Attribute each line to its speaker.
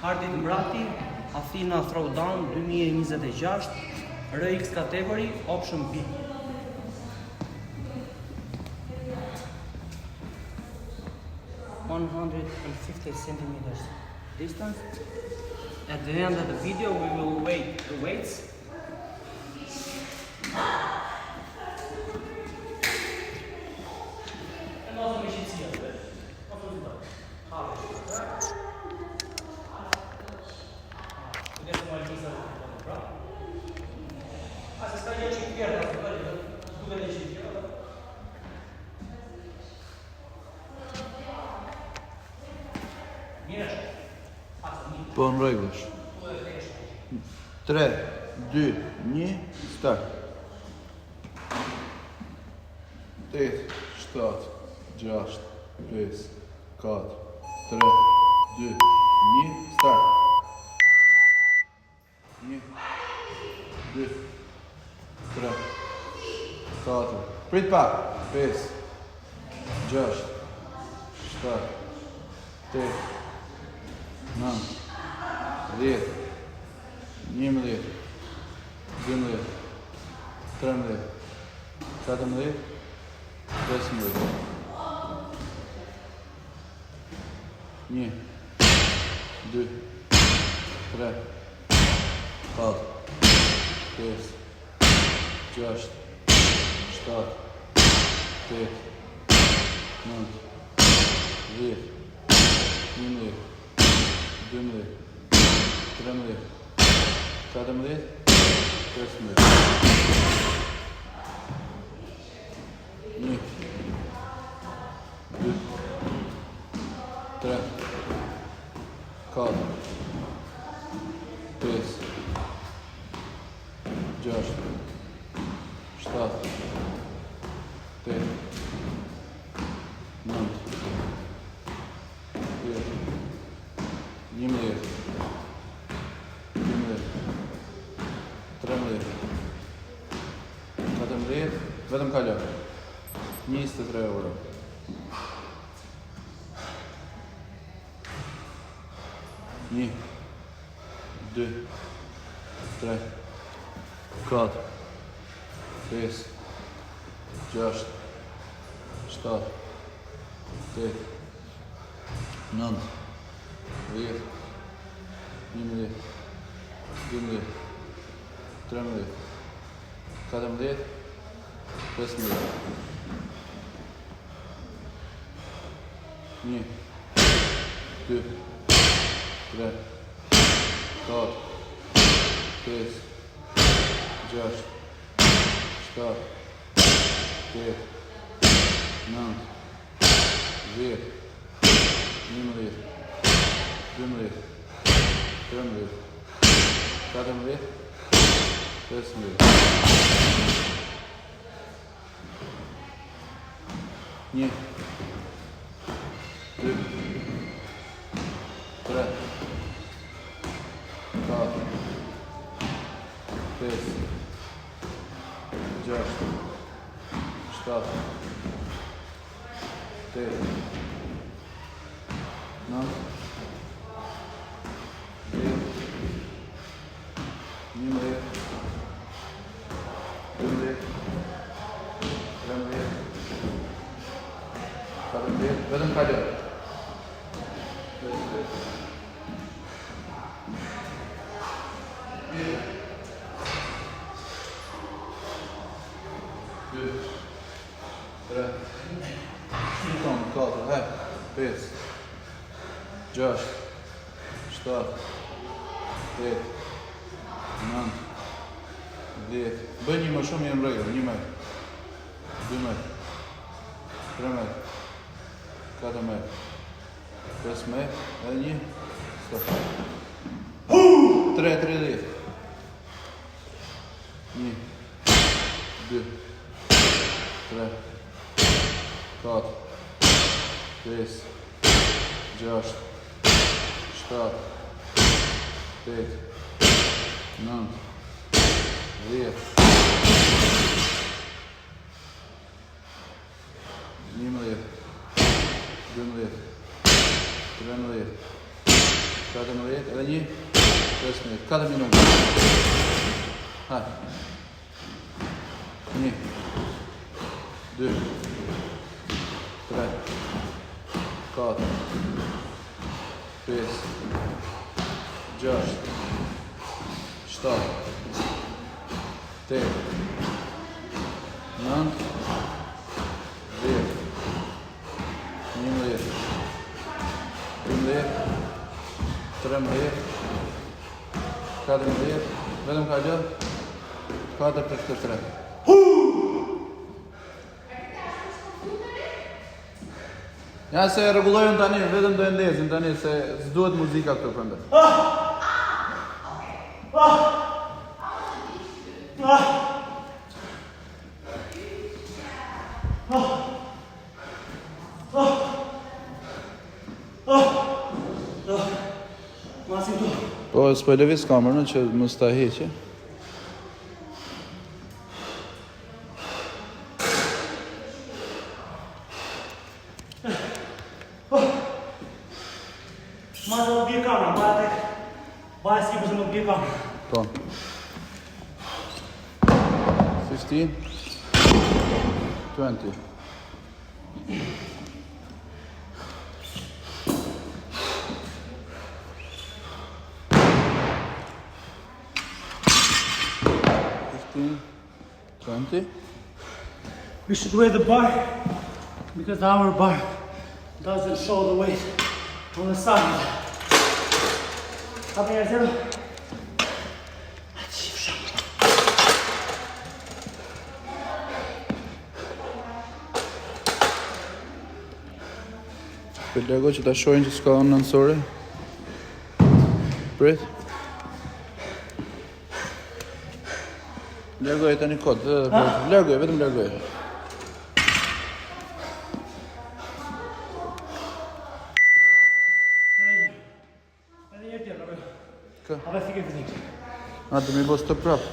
Speaker 1: Hardit Mbrati, Athena Throwdown 2026, RX category, option B. (150 centimeters distance). At the end of the video, we will weigh the weights. And also we should see it.
Speaker 2: Po në rregullish. 3, 2, 1, start. 8, 7, 6, 5, 4, 3, 2, 1, start. 1, 2, 3, 4, prit pak, 5, 6, 7, 8, 9, 10, 11, 12, 13, 14, 15. 1, 2, 3, 4, 5, 6, 7, 8, 9, 10, 11, 12, 13, 14, 15. 1, 2, 3, 4, 5, 6, 7, 8, 9, 10, 11, 13, 14, vetëm kalo, 23 euro. 1, 2, 3, 4, 5, 6, 7, 8, 9, 10, 11, 12, 13, 14, 15. 1, 2, 3, 4, 5, 6, 7, 8, 9, 10, 11, 12, 13, 14, 15. 1, 2, 3, 4, 5, 6, 7, 8, 9, 10, 11, 12, 13, 14, vetëm kalo. 6, 7, 8, 9, 10. Bëj një më shumë në rregull, 1 metër, 2 metër, 3 metër, 4 metër, 5 metër, edhe 1, stop. 3, 30. 1, 2, 3, 4, 5, 6, 7, 8, 9, 10, 11, 12, 13, 17, edhe një, 15, 4 minuta. Hajde. 1, 2, 3, 4, 5, 6, 7, 8, 9, 10, 11, 12, 13, 14, vetëm ka gjë, 4 për këtë 3. Ja se e rregullojën tani, vetëm do e ndezin tani se s'duhet muzika këtu prandaj.
Speaker 1: Masim tu.
Speaker 2: Po, s'po e lëviz kamerën që mos ta heqe.
Speaker 1: Ma të më bje kamera, baja si përse më bje kamera.
Speaker 2: Po. 15, 20.
Speaker 1: We should weigh the bar because our bar doesn't show the weight on the side. How many are there?
Speaker 2: Për lego që ta shojnë që s'ka onë nënsore. Prit. Lërgoj tani kod, lërgoj, vetëm lërgoj.
Speaker 1: Edhe një tjetër, apo? Apo fikë fizik.
Speaker 2: A, të mi bo stop prap.